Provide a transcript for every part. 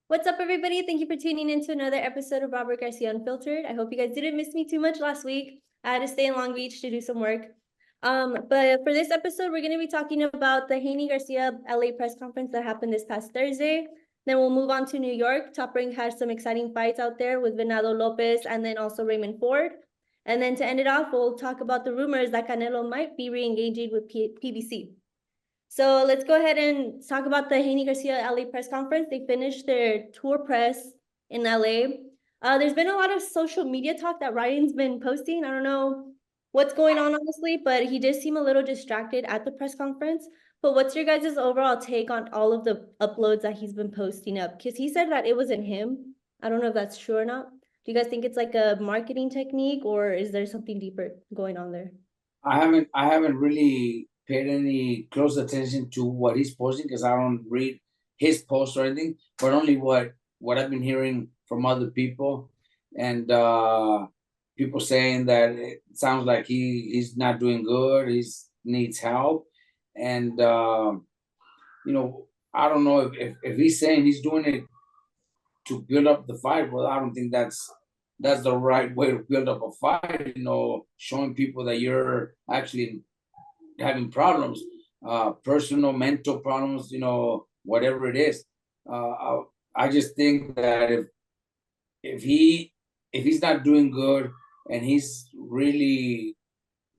What's up, everybody? Thank you for tuning in to another episode of Robert Garcia Unfiltered. I hope you guys didn't miss me too much last week. I had to stay in Long Beach to do some work. But for this episode, we're going to be talking about the Haney Garcia LA press conference that happened this past Thursday. Then we'll move on to New York. Top Rank had some exciting fights out there with Venado Lopez and then also Raymond Ford. And then to end it off, we'll talk about the rumors that Canelo might be re-engaging with PBC. So let's go ahead and talk about the Haney Garcia LA press conference. They finished their tour press in LA. There's been a lot of social media talk that Ryan's been posting. I don't know what's going on, honestly, but he did seem a little distracted at the press conference. But what's your guys' overall take on all of the uploads that he's been posting up? Because he said that it wasn't him. I don't know if that's true or not. Do you guys think it's like a marketing technique, or is there something deeper going on there? I haven't really paid any close attention to what he's posting because I don't read his posts or anything, but only what I've been hearing from other people and people saying that it sounds like he's not doing good, he's needs help. And I don't know if he's saying he's doing it to build up the fight. Well, I don't think that's the right way to build up a fight. Showing people that you're actually having problems, personal, mental problems. Whatever it is. I just think that if he's not doing good and he's really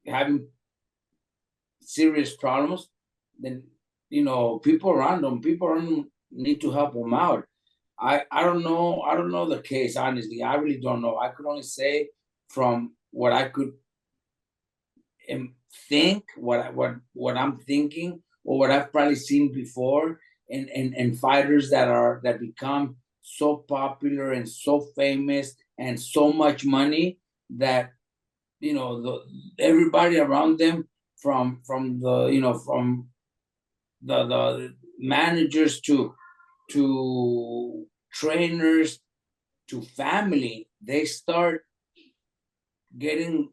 having serious problems, then people around him need to help him out. I don't know the case, honestly. I really don't know. I could only say from what I could think, what I'm thinking, or what I've probably seen before, and fighters that become so popular and so famous and so much money that everybody around them, from the managers to trainers to family, they start getting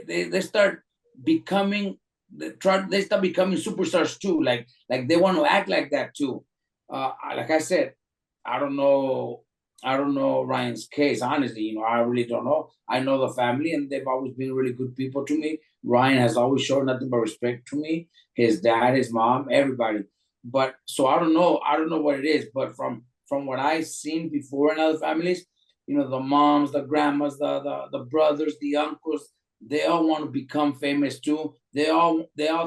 they start becoming they start becoming superstars too, like they want to act like that too. Like I said, I don't know Ryan's case, honestly. I really don't know. I know the family, and they've always been really good people to me. Ryan has always shown nothing but respect to me, his dad, his mom, everybody. But so I don't know what it is, but from what I've seen before in other families, the moms, the grandmas, the brothers, the uncles, they all want to become famous too. They all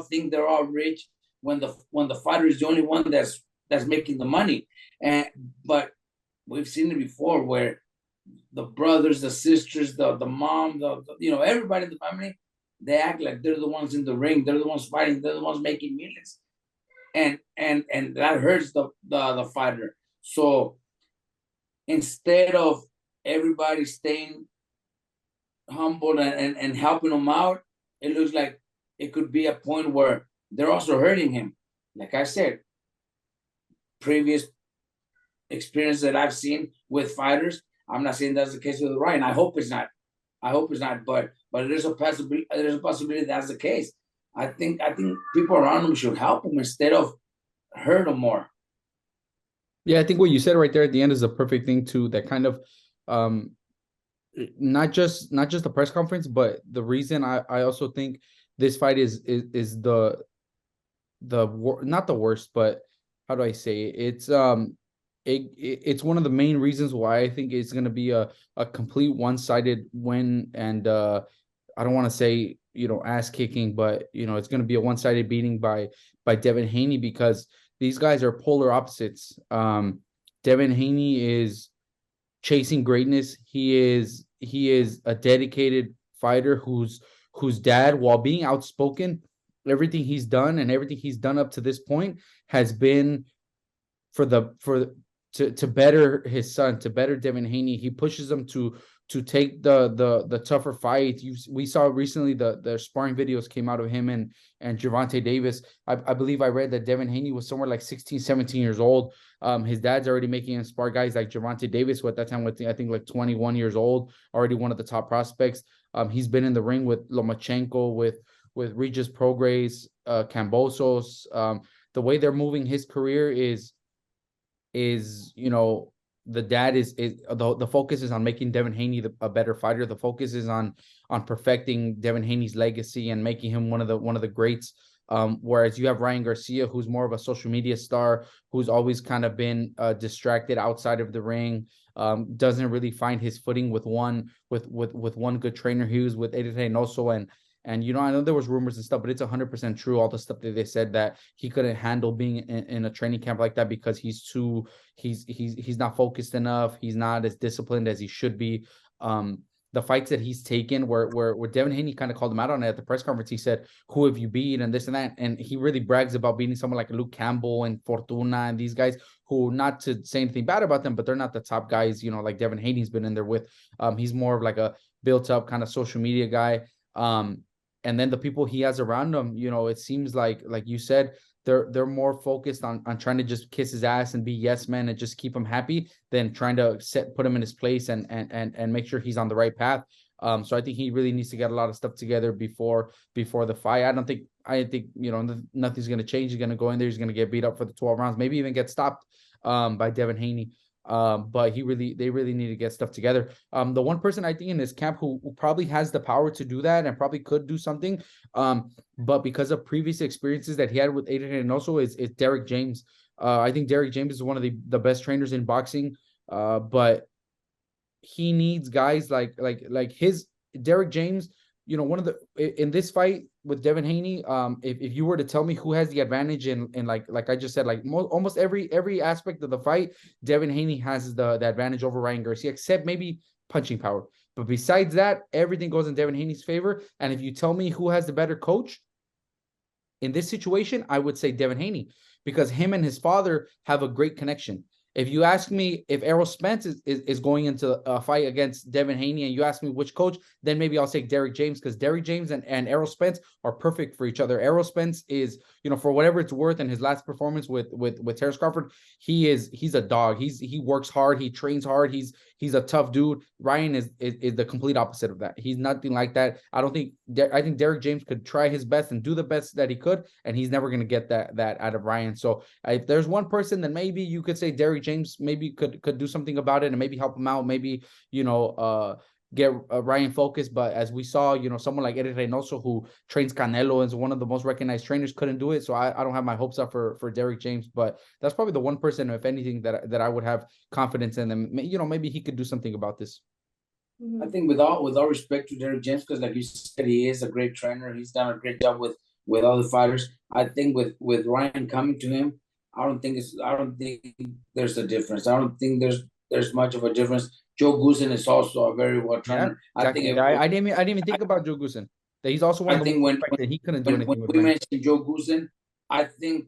think they're all rich when the fighter is the only one that's making the money. And but we've seen it before where the brothers, the sisters, the mom, everybody in the family, they act like they're the ones in the ring, they're the ones fighting, they're the ones making millions, and that hurts the fighter. So instead of everybody staying humble and helping him out, it looks like it could be a point where they're also hurting him. Like I said, previous experience that I've seen with fighters, I'm not saying that's the case with Ryan. I hope it's not. But there's a possibility. There's a possibility that's the case. I think people around him should help him instead of hurt him more. Yeah, I think what you said right there at the end is a perfect thing too. That kind of um not just the press conference, but the reason I also think this fight is not the worst, but how do I say it? It's one of the main reasons why I think it's going to be a complete one-sided win. And I don't want to say ass kicking, but it's going to be a one-sided beating by Devin Haney, because these guys are polar opposites. Devin Haney is chasing greatness. He is a dedicated fighter whose dad, while being outspoken, everything he's done and everything he's done up to this point has been to better his son, to better Devin Haney. He pushes him to take the tougher fights. We saw recently the sparring videos came out of him and Gervonta Davis. I believe I read that Devin Haney was somewhere like 16, 17 years old. His dad's already making him spar guys like Gervonta Davis, who at that time was, I think, like 21 years old, already one of the top prospects. He's been in the ring with Lomachenko, with Regis Prograis, Cambosos. The way they're moving his career is the dad is the focus is on making Devin Haney a better fighter. The focus is on perfecting Devin Haney's legacy and making him one of the greats. Whereas you have Ryan Garcia, who's more of a social media star, who's always kind of been distracted outside of the ring, doesn't really find his footing with one good trainer. He was with Eddie Reynoso, and I know there was rumors and stuff, but it's 100% true. All the stuff that they said that he couldn't handle being in a training camp like that because he's not focused enough. He's not as disciplined as he should be. The fights that he's taken where Devin Haney kind of called him out on it at the press conference. He said, "Who have you beat?" and this and that. And he really brags about beating someone like Luke Campbell and Fortuna and these guys who, not to say anything bad about them, but they're not the top guys, like Devin Haney's been in there with. He's more of like a built up kind of social media guy. And then the people he has around him, it seems like you said, they're more focused on trying to just kiss his ass and be yes men and just keep him happy than trying to put him in his place and make sure he's on the right path. So I think he really needs to get a lot of stuff together before the fight. I think nothing's going to change. He's going to go in there. He's going to get beat up for the 12 rounds, maybe even get stopped by Devin Haney. But they really need to get stuff together. The one person I think in this camp who probably has the power to do that and probably could do something, but because of previous experiences that he had with Adrian Reynoso is Derek James. I think Derek James is one of the best trainers in boxing, but he needs guys like his Derek James. One of in this fight with Devin Haney, if you were to tell me who has the advantage in like I just said, almost every aspect of the fight, Devin Haney has the advantage over Ryan Garcia, except maybe punching power. But besides that, everything goes in Devin Haney's favor. And if you tell me who has the better coach in this situation, I would say Devin Haney, because him and his father have a great connection. If you ask me if Errol Spence is going into a fight against Devin Haney and you ask me which coach, then maybe I'll say Derek James, because Derek James and Errol Spence are perfect for each other. Errol Spence is, for whatever it's worth, in his last performance with Terrence Crawford, he's a dog. He works hard. He trains hard. He's a tough dude. Ryan is the complete opposite of that. He's nothing like that. I think Derek James could try his best and do the best that he could, and he's never going to get that out of Ryan. So if there's one person, then maybe you could say Derek James maybe could do something about it and maybe help him out. Maybe, get Ryan focused. But as we saw, someone like Eddie Reynoso, who trains Canelo and is one of the most recognized trainers, couldn't do it. So I don't have my hopes up for Derek James, but that's probably the one person, if anything, that I would have confidence in. And maybe he could do something about this. I think with all respect to Derek James, because like you said, he is a great trainer. He's done a great job with other fighters. I think with Ryan coming to him, I don't think there's a difference. I don't think there's much of a difference. Joe Goosen is also a very well trainer. Yeah, exactly. I didn't even think about Joe Goosen. That he's also one of the ones that he couldn't do anything with. When we mentioned Joe Goosen, I think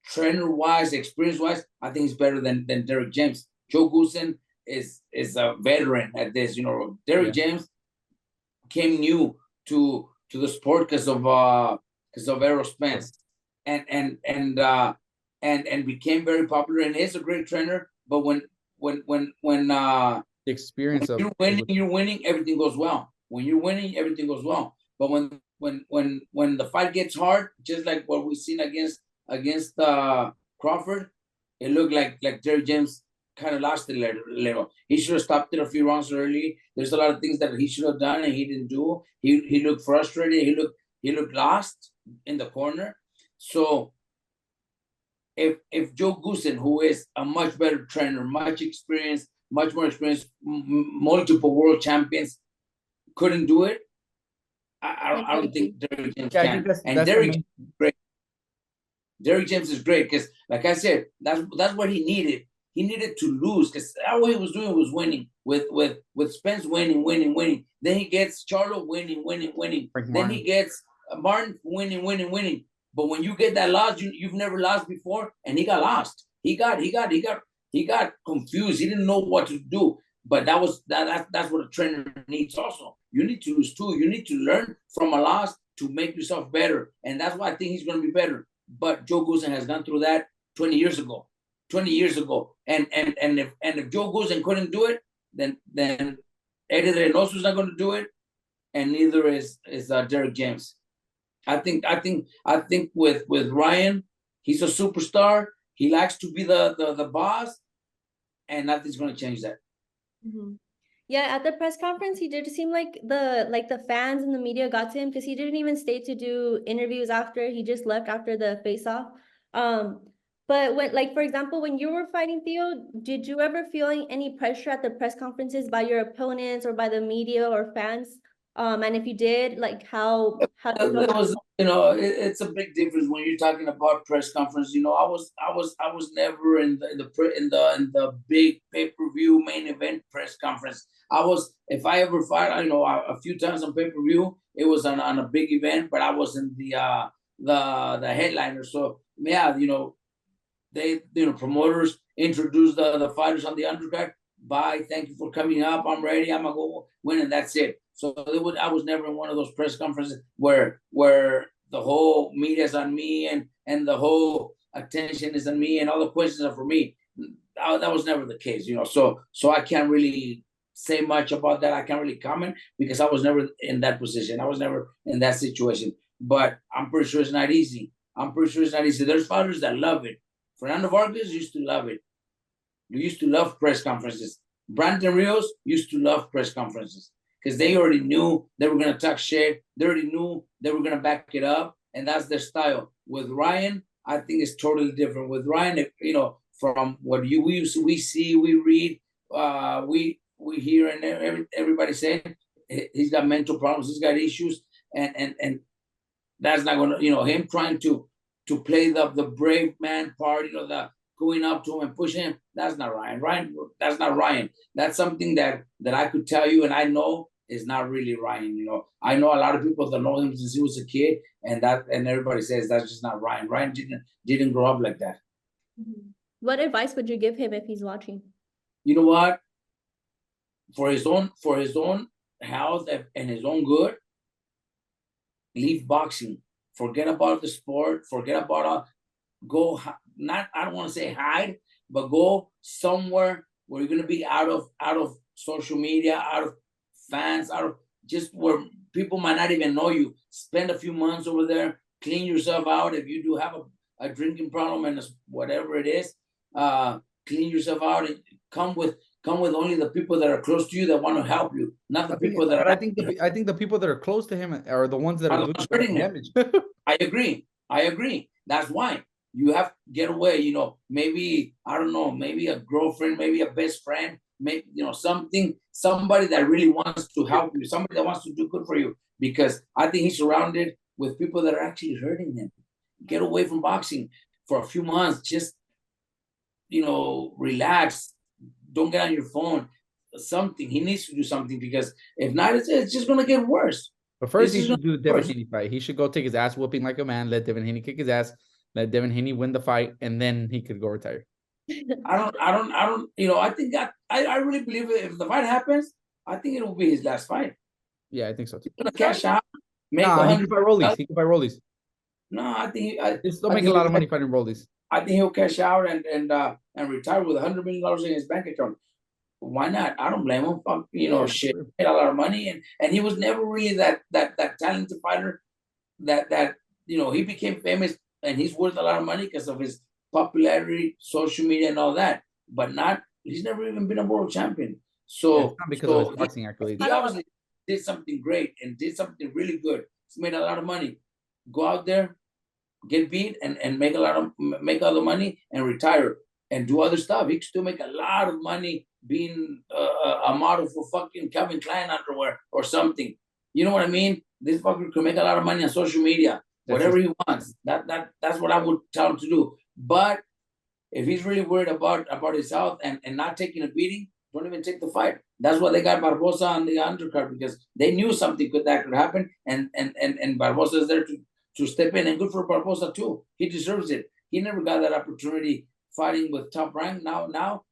trainer-wise, experience-wise, I think he's better than Derek James. Joe Goosen is a veteran at this. Derek James came new to the sport because of Errol Spence, and became very popular, and is a great trainer. But when the experience when you're winning, everything goes well. When you're winning, everything goes well. But when the fight gets hard, just like what we've seen against Crawford, it looked like Derek James kind of lost it a little. He should have stopped it a few rounds early. There's a lot of things that he should have done and he didn't do. He looked frustrated. He looked lost in the corner. So if Joe Goosen, who is a much better trainer, much more experienced, multiple world champions, couldn't do it, I don't think Derek James can. And Derek James is great. Derek James is great because, like I said, that's what he needed. He needed to lose because all he was doing was winning with Spence winning. Then he gets Charlo winning. Then he gets Martin winning. But when you get that loss, you've never lost before, and he got lost. He got confused. He didn't know what to do. But that's what a trainer needs also. You need to lose too. You need to learn from a loss to make yourself better. And that's why I think he's going to be better. But Joe Goosen has gone through that 20 years ago. And if Joe Goosen couldn't do it, then Eddie Reynoso is not going to do it, and neither is Derek James. I think with Ryan, he's a superstar. He likes to be the boss, and nothing's going to change that. Mhm. Yeah, at the press conference, he did seem like the fans and the media got to him because he didn't even stay to do interviews after. He just left after the face-off. But when, like, for example, when you were fighting Theo, did you ever feel any pressure at the press conferences by your opponents or by the media or fans? And if you did, like, how did you It feel? was, it's a big difference when you're talking about press conference. I was never in the big pay-per-view main event press conference. I was, if I ever fight, a few times on pay-per-view, it was on a big event, but I wasn't the headliner. So yeah, they, promoters introduce the fighters on the undercard. Bye, thank you for coming up. I'm ready. I'm gonna go win, and that's it. So I was never in one of those press conferences where the whole media's on me and the whole attention is on me and all the questions are for me. That was never the case, So I can't really say much about that. I can't really comment because I was never in that position. I was never in that situation. But I'm pretty sure it's not easy. There's fighters that love it. Fernando Vargas used to love it. You used to love press conferences. Brandon Rios used to love press conferences because they already knew they were going to talk shit. They already knew they were going to back it up, and that's their style. With Ryan, I think it's totally different. With Ryan, from what we see, we read, we hear, and everybody saying he's got mental problems, he's got issues, and that's not going to, him trying to play the brave man part, the going up to him and pushing him. That's not Ryan. That's not Ryan. That's something that I could tell you, and I know is not really Ryan. I know a lot of people that know him since he was a kid, and everybody says that's just not Ryan. Ryan didn't grow up like that. What advice would you give him if he's watching? You know what? For his own health and his own good, leave boxing. Forget about the sport. Forget about go. Not, I don't want to say hide, but go somewhere where you're gonna be out of social media, out of fans, out of just where people might not even know you. Spend a few months over there. Clean yourself out. If you do have a drinking problem and whatever it is, clean yourself out and come with only the people that are close to you that want to help you, not the people that are. I think the people that are close to him are the ones that are doing hurting damage. I agree. That's why you have to get away. Maybe, I don't know, maybe a girlfriend, maybe a best friend, maybe somebody that really wants to help you, somebody that wants to do good for you. Because I think he's surrounded with people that are actually hurting him. Get away from boxing for a few months. Just relax. Don't get on your phone. Something. He needs to do something, because if not, it's just gonna get worse. But first, he should do the Devin Haney fight. He should go take his ass whooping like a man. Let Devin Haney kick his ass. Let Devin Haney win the fight, and then he could go retire. I don't. I think that I really believe if the fight happens, I think it will be his last fight. Yeah, I think so too. He's gonna cash out. He can fight Rollies. He can fight Rollies. No, I think he's still making a lot of money fighting Rollies. I think he'll cash out and retire with $100 million in his bank account. Why not? I don't blame him. Shit, made a lot of money, and he was never really that talented fighter. That he became famous, and he's worth a lot of money because of his popularity, social media, and all that. But he's never even been a world champion. So it's not because of his boxing accolades. He obviously did something great and did something really good. He's made a lot of money. Go out there, get beat, and make all the money and retire and do other stuff. He could still make a lot of money being a model for fucking Calvin Klein underwear or something. You know what I mean? This fucker could make a lot of money on social media, whatever he wants. That's what I would tell him to do. But if he's really worried about his health and not taking a beating, don't even take the fight. That's why they got Barbosa on the undercard, because they knew something could happen, and Barbosa is there to step in, and good for Barbosa too. He deserves it. He never got that opportunity fighting with Top Rank. Now,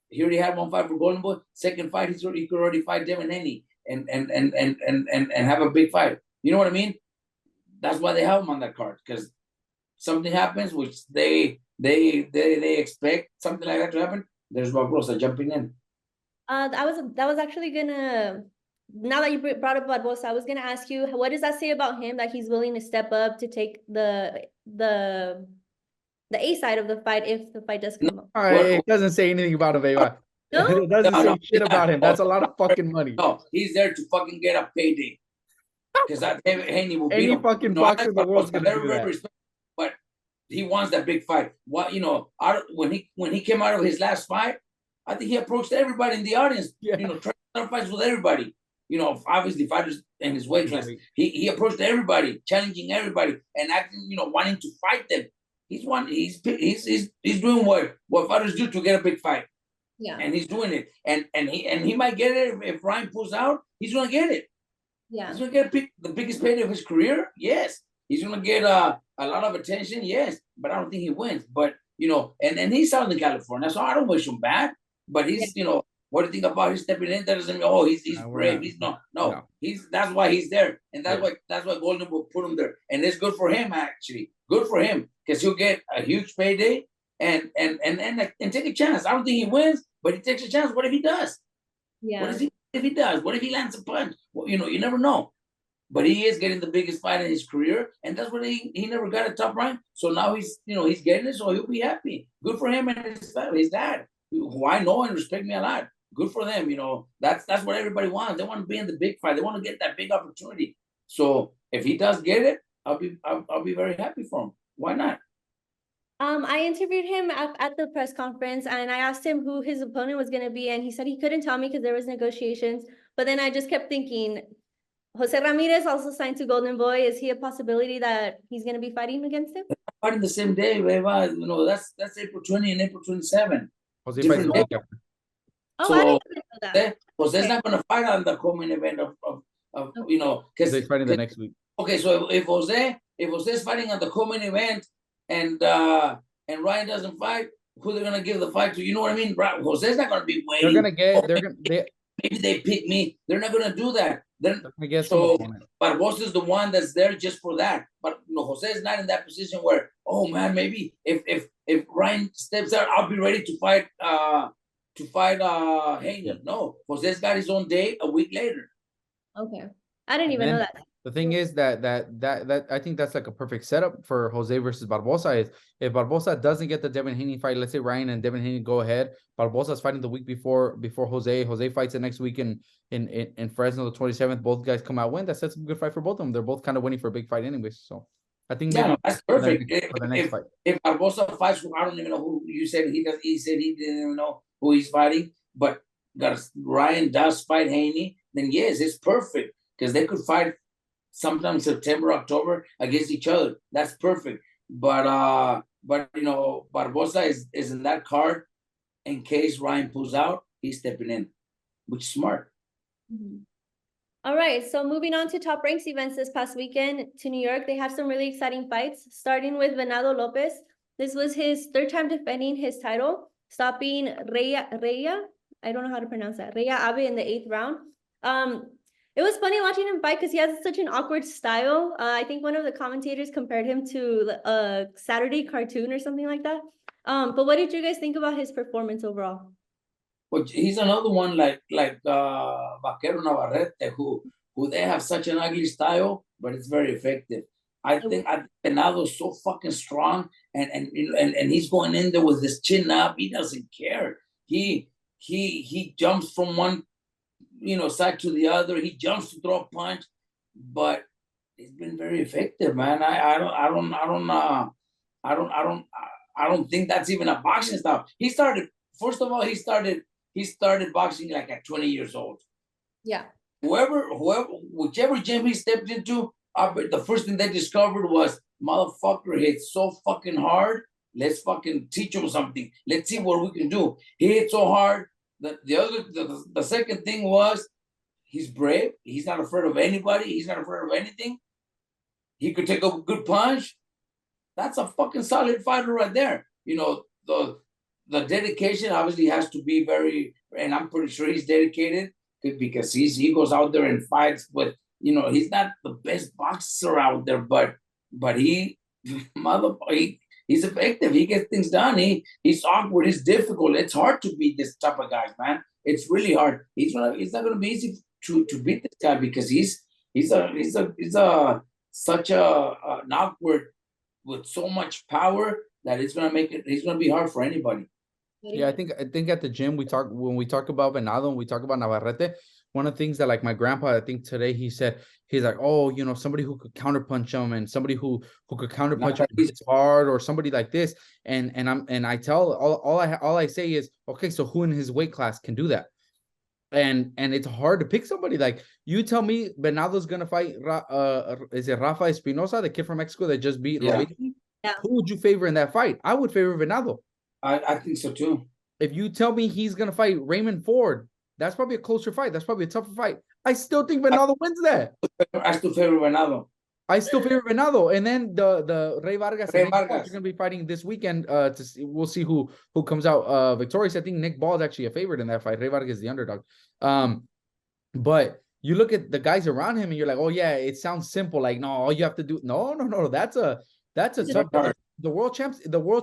he already had one fight for Golden Boy. Second fight, he could already fight Devin Haney and have a big fight. You know what I mean? That's why they have him on that card, because something happens, which they expect something like that to happen. There's Barbosa jumping in. That was actually gonna. Now that you brought up Barbosa, I was gonna ask you, what does that say about him that he's willing to step up to take the the A side of the fight if the fight does come up. All right, it doesn't say anything about him, Ava. No? It doesn't say shit yeah. about him. That's a lot of fucking money. No, he's there to fucking get a payday. Because that Haney will beat Any him. fucking boxer in the world's gonna do that. Respect, but he wants that big fight. What when he came out of his last fight, I think he approached everybody in the audience. Yeah. Trying to fight with everybody. Obviously fighters in his weight class. He approached everybody, challenging everybody, and acting, wanting to fight them. He's doing what fighters do to get a big fight. Yeah. And he's doing it. And he might get it if Ryan pulls out, he's gonna get it. Yeah. He's gonna get the biggest payday of his career. Yes. He's gonna get a lot of attention. Yes, but I don't think he wins. But and he's Southern California, so I don't wish him bad. But he's what do you think about his stepping in? That doesn't mean he's brave. He's no. That's why he's there, and that's why Golden will put him there, and it's good for him actually. Good for him because he'll get a huge payday and take a chance. I don't think he wins, but he takes a chance. What if he does? Yeah. What if he does? What if he lands a punch? Well, you never know. But he is getting the biggest fight in his career, and that's what he never got a top rank. So now he's getting it, so he'll be happy. Good for him and his family, his dad, who I know and respect me a lot. Good for them. That's what everybody wants. They want to be in the big fight. They want to get that big opportunity. So if he does get it, I'll be very happy for him. Why not? I interviewed him at the press conference, and I asked him who his opponent was going to be, and he said he couldn't tell me because there was negotiations. But then I just kept thinking, Jose Ramirez also signed to Golden Boy. Is he a possibility that he's going to be fighting against him? Fighting the same day, Eva. That's April 20 and April 27. Jose fights the week after. Oh, So, I didn't know that. Jose's not going to fight on the co-main event of because He's fighting the next week. Okay, so if Jose's fighting on the co-main event and Ryan doesn't fight, who they're gonna give the fight to? You know what I mean? Jose's not gonna be waiting. Maybe they pick me. They're not gonna do that. Barbosa's the one that's there just for that. But Jose is not in that position where, oh man, maybe if Ryan steps out, I'll be ready to fight Haney. Yeah. No, Jose's got his own day a week later. Okay, I didn't even know that. The thing is that I think that's like a perfect setup for Jose versus Barbosa. Is if Barbosa doesn't get the Devin Haney fight, let's say Ryan and Devin Haney go ahead, Barbosa's fighting the week before Jose. Jose fights the next week in Fresno the 27th. Both guys come out win. That sets up a good fight for both of them. They're both kind of winning for a big fight anyways. So I think that's perfect. For the next fight. If Barbosa fights, I don't even know who you said he does. He said he didn't even know who he's fighting, but Ryan does fight Haney, then yes, it's perfect because they could fight sometime September, October against each other. That's perfect. But Barbosa is in that card in case Ryan pulls out, he's stepping in, which is smart. Mm-hmm. All right, so moving on to Top Ranks events this past weekend to New York, they have some really exciting fights, starting with Venado Lopez. This was his third time defending his title, stopping Rhea, I don't know how to pronounce that, Rhea Abe in the 8th round. It was funny watching him fight because he has such an awkward style. I think one of the commentators compared him to a Saturday cartoon or something like that. But what did you guys think about his performance overall? Well, he's another one like Vaquero Navarrete, who they have such an ugly style, but it's very effective. I think Venado's so fucking strong, and he's going in there with his chin up. He doesn't care. He jumps from one side to the other. He jumps to throw a punch, but it's been very effective, man. I don't think that's even a boxing style. He started boxing like at 20 years old. Yeah. Whichever gym he stepped into, the first thing they discovered was motherfucker hits so fucking hard. Let's fucking teach him something. Let's see what we can do. He hit so hard. The second thing was he's brave. He's not afraid of anybody. He's not afraid of anything. He could take a good punch. That's a fucking solid fighter right there. The dedication obviously has to be very, and I'm pretty sure he's dedicated because he goes out there and fights. But he's not the best boxer out there, but he's effective. He gets things done. He's awkward. He's difficult. It's hard to beat this type of guy, man. It's really hard. It's not going to be easy to beat this guy because he's such an awkward with so much power that it's gonna be hard for anybody. Yeah, I think at the gym when we talk about Venado and we talk about Navarrete, one of the things that like my grandpa, I think today he's like, oh, you know, somebody who could counterpunch him and somebody who could counterpunch him hits hard or somebody like this. And I tell all I say is, okay, so who in his weight class can do that? And it's hard to pick somebody. Like, you tell me Venado's gonna fight is it Rafa Espinosa, the kid from Mexico that just beat Robinson? Yeah. Who would you favor in that fight? I would favor Venado. I think so too. If you tell me he's gonna fight Raymond Ford, that's probably a closer fight. That's probably a tougher fight. I still think Venado wins that. I still favor Venado. I still favor Venado. And then the Rey Vargas Ray and Nick Ball, Vargas. you're gonna be fighting this weekend. We'll see who comes out victorious. I think Nick Ball is actually a favorite in that fight. Rey Vargas is the underdog. But you look at the guys around him and you're like, oh yeah, it sounds simple. Like, no, all you have to do. No. That's a tough. The world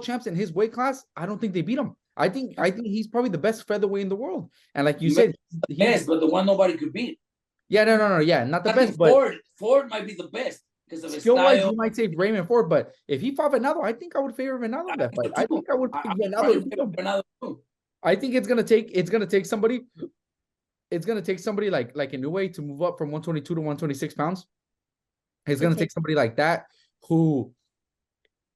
champs in his weight class, I don't think they beat him. I think he's probably the best featherweight in the world. And like you said, yes, but the one nobody could beat. Yeah, no, yeah, not the best. But Ford might be the best because of his skill-wise, style. you might say Raymond Ford, but if he fought Venado, I think I would favor Venado in that fight. I think I would pick Venado to beat him. I think it's gonna take somebody. It's gonna take somebody like Inoue to move up from 122 to 126 pounds. It's gonna take somebody like that who.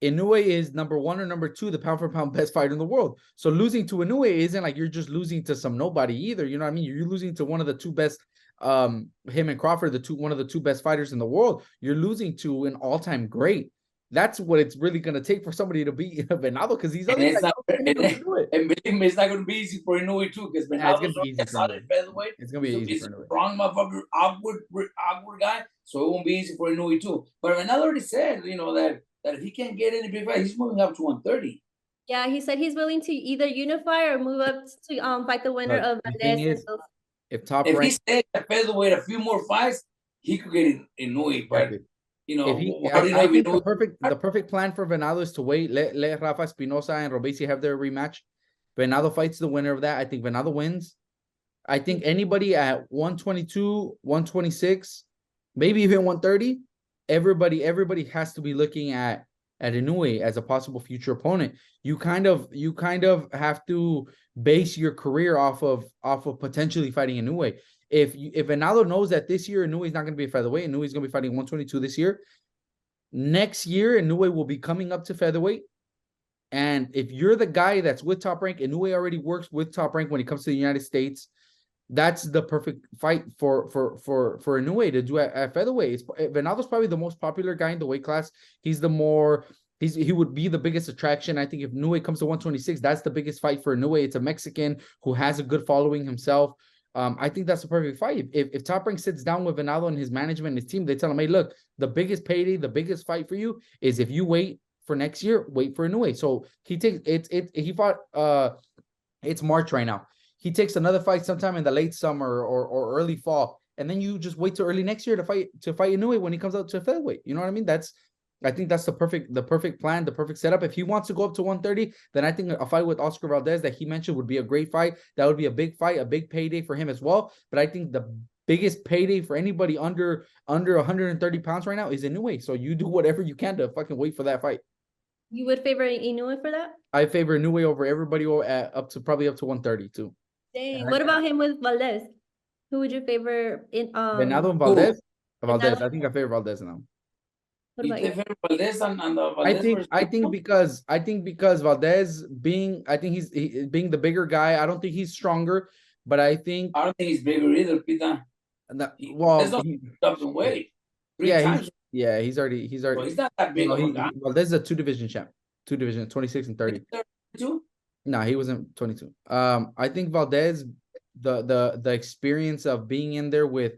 Inoue is number 1 or number 2, the pound for pound best fighter in the world. So losing to Inoue isn't like you're just losing to some nobody either. You know what I mean? You're losing to one of the 2 best, him and Crawford, one of the 2 best fighters in the world. You're losing to an all-time great. That's what it's really going to take for somebody to beat Venado, because he's it's not going to be easy for Inoue too, because Venado's a solid featherweight. It's going to be easy for Inoue. Strong motherfucker, awkward guy, so it won't be easy for Inoue too. But Venado already said, you know, that if he can't get any big fight, he's moving up to 130. Yeah, he said he's willing to either unify or move up to fight the winner of Valdez. If he stays at featherweight a few more fights, he could get Inoue. But you know, I think the perfect plan for Venado is to wait, let Rafa Espinosa and Robesi have their rematch. Venado fights the winner of that. I think Venado wins. I think anybody at 122, 126, maybe even 130. Everybody has to be looking at Inoue as a possible future opponent. You kind of have to base your career off of potentially fighting Inoue. If Venado knows that this year Inoue is not going to be a featherweight, Inoue is going to be fighting 122 this year. Next year Inoue will be coming up to featherweight. And if you're the guy that's with Top Rank, Inoue already works with Top Rank when it comes to the United States. That's the perfect fight for Inoue to do at featherweight. Venado's probably the most popular guy in the weight class. He would be the biggest attraction. I think if Inoue comes to 126, that's the biggest fight for Inoue. It's a Mexican who has a good following himself. I think that's the perfect fight. If Top Rank sits down with Venado and his management and his team, they tell him, hey, look, the biggest payday, the biggest fight for you is if you wait for next year, wait for Inoue. So he fought it's March right now. He takes another fight sometime in the late summer or early fall, and then you just wait till early next year to fight Inoue when he comes out to featherweight. You know what I mean? I think that's the perfect plan, the perfect setup. If he wants to go up to 130, then I think a fight with Oscar Valdez that he mentioned would be a great fight. That would be a big fight, a big payday for him as well. But I think the biggest payday for anybody under 130 pounds right now is Inoue. So you do whatever you can to fucking wait for that fight. You would favor Inoue for that? I favor Inoue over everybody probably up to 130 too. Dang. What about him with Valdez? Who would you favor in Venado and Valdez? Valdez. I think I favor Valdez now. What about you? Valdez and Valdez I think because Valdez being the bigger guy, I don't think he's stronger, but I don't think he's bigger either, Pita. Dropped in weight. He's already. Well, he's not that big. Valdez is a 2-division champ. 26 and 30. 32? No, he wasn't 22. I think Valdez, the experience of being in there with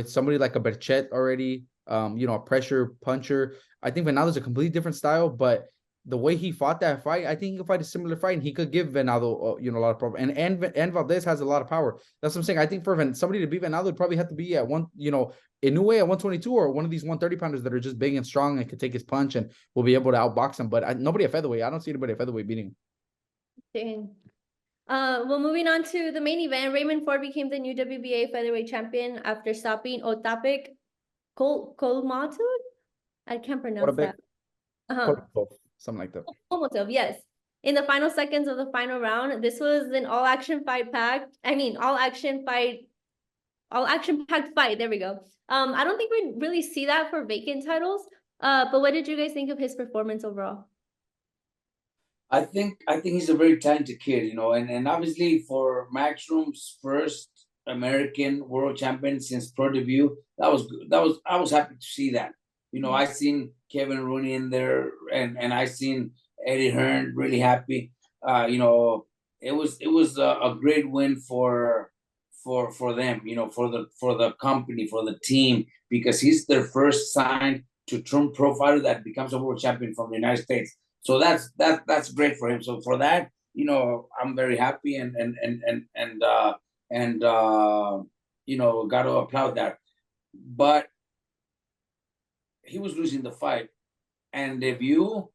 somebody like a Berchet already, a pressure puncher. I think Venado's a completely different style, but the way he fought that fight, I think he could fight a similar fight, and he could give Venado, a lot of problem. And Valdez has a lot of power. That's what I'm saying. I think for somebody to beat Venado, would probably have to be at Inoue at 122 or one of these 130 pounders that are just big and strong and could take his punch and will be able to outbox him. But nobody at featherweight. I don't see anybody at featherweight beating him. Dang. Well, moving on to the main event, Raymond Ford became the new WBA featherweight champion after stopping Otapik Kolmatud. I can't pronounce that. something like that. Almost of, yes. In the final seconds of the final round, this was an all-action fight packed. I mean, all-action packed fight. There we go. I don't think we really see that for vacant titles. But what did you guys think of his performance overall? I think he's a very talented kid, you know, and obviously for Matchroom's first American world champion since pro debut, that was good. I was happy to see that. You know, I seen Kevin Rooney in there, and I seen Eddie Hearn really happy. You know, it was a great win for them. You know, for the company, for the team, because he's their first signed to turn pro fighter that becomes a world champion from the United States. So that's great for him. So for that, you know, I'm very happy and you know, got to applaud that. But he was losing the fight, and if you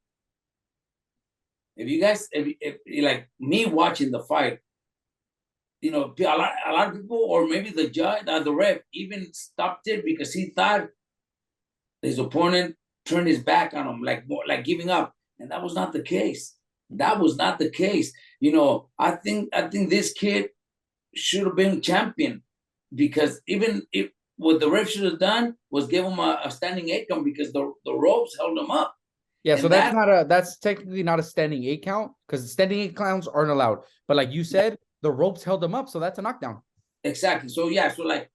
guys, if like me watching the fight, you know, a lot of people, or maybe the judge, the ref, even stopped it because he thought his opponent turned his back on him, like giving up. And that was not the case. That was not the case. You know, I think this kid should have been champion, because even if what the ref should have done was give him a standing 8 count, because the ropes held him up. Yeah, so that's technically not a standing 8 count, because standing 8 counts aren't allowed. But like you said, the ropes held him up, so that's a knockdown. Exactly. So yeah, so like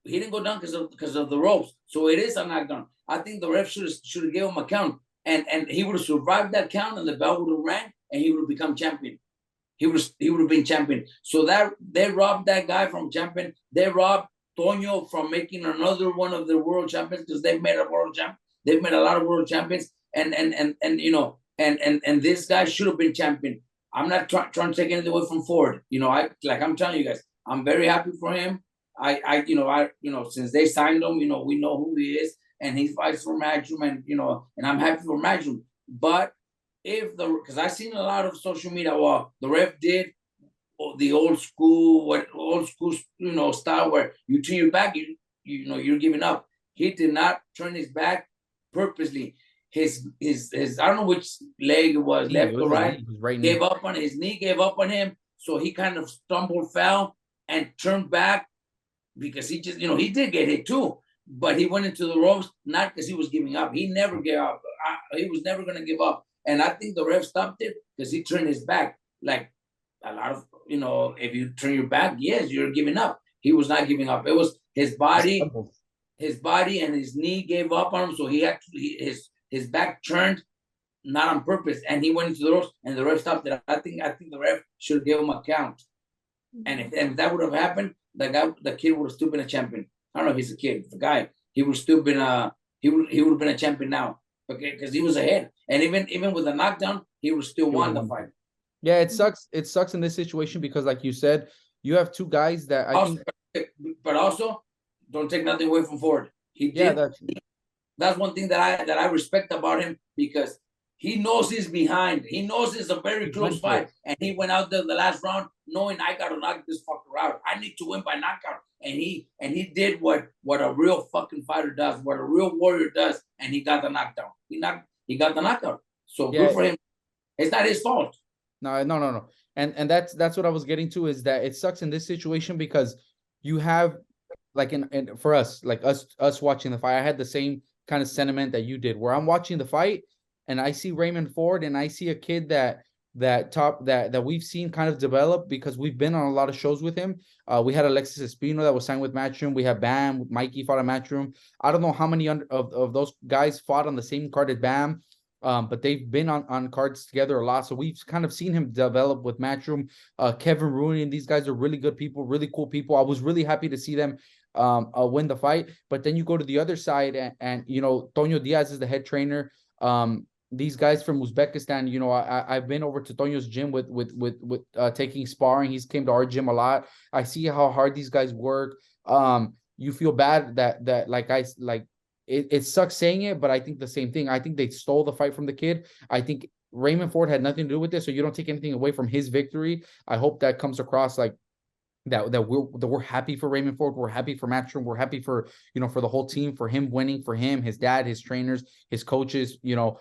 he didn't go down because of the ropes. So it is a knockdown. I think the ref should have given him a count. And he would have survived that count, and the bell would have rang, and he would have become champion. He would have been champion. So that they robbed that guy from champion. They robbed Toño from making another one of the world champions, because they've made a world champion. They've made a lot of world champions, and you know, and this guy should have been champion. I'm not trying to take anything away from Ford. You know, I'm telling you guys, I'm very happy for him. You know, since they signed him, you know, we know who he is. And he fights for Matchroom, and you know, and I'm happy for Matchroom. But because I've seen a lot of social media, well, the ref did the old school, you know, style where you turn your back, you know, you're giving up. He did not turn his back purposely. His I don't know which leg it was, left or right, gave up on his knee, gave up on him. So he kind of stumbled, fell, and turned back, because he just, you know, he did get hit too. But he went into the ropes, not because he was giving up. He never gave up. He was never going to give up. And I think the ref stopped it because he turned his back. Like a lot of, you know, if you turn your back, yes, you're giving up. He was not giving up. It was his body and his knee gave up on him. So he actually, his back turned, not on purpose. And he went into the ropes, and the ref stopped it. I think the ref should give him a count. And if that would have happened, the kid would have still been a champion. I don't know if he's a kid, the guy, he would still been he would have been a champion now, okay, because he was ahead, and even with the knockdown, he would still won the fight. Yeah, it sucks. It sucks in this situation because, like you said, you have two guys that but also don't take nothing away from Ford. He did. Yeah, that's one thing that I respect about him, because he knows he's behind. He knows it's a very close fight, and he went out there the last round knowing I got to knock this fucker out. I need to win by knockout. And he did what a real fucking fighter does, what a real warrior does, and he got the knockdown. He got the knockout. So good for him. It's not his fault. No. And that's what I was getting to, is that it sucks in this situation because you have, like, and for us, like us watching the fight, I had the same kind of sentiment that you did, where I'm watching the fight and I see Raymond Ford, and I see a kid that we've seen kind of develop, because we've been on a lot of shows with him. We had Alexis Espino that was signed with Matchroom. We have Bam, Mikey fought at Matchroom. I don't know how many of those guys fought on the same card as Bam, but they've been on cards together a lot. So we've kind of seen him develop with Matchroom. Kevin Rooney and these guys are really good people, really cool people. I was really happy to see them win the fight. But then you go to the other side, and you know, Toño Diaz is the head trainer. These guys from Uzbekistan, you know, I've been over to Toño's gym with taking sparring. He's came to our gym a lot. I see how hard these guys work. You feel bad that it sucks saying it, but I think the same thing. I think they stole the fight from the kid. I think Raymond Ford had nothing to do with this, so you don't take anything away from his victory. I hope that comes across, like, that we're happy for Raymond Ford, we're happy for Matchroom, we're happy for, you know, for the whole team, for him winning, for him, his dad, his trainers, his coaches, you know.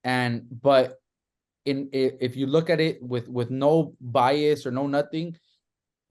But if you look at it with no bias or no nothing,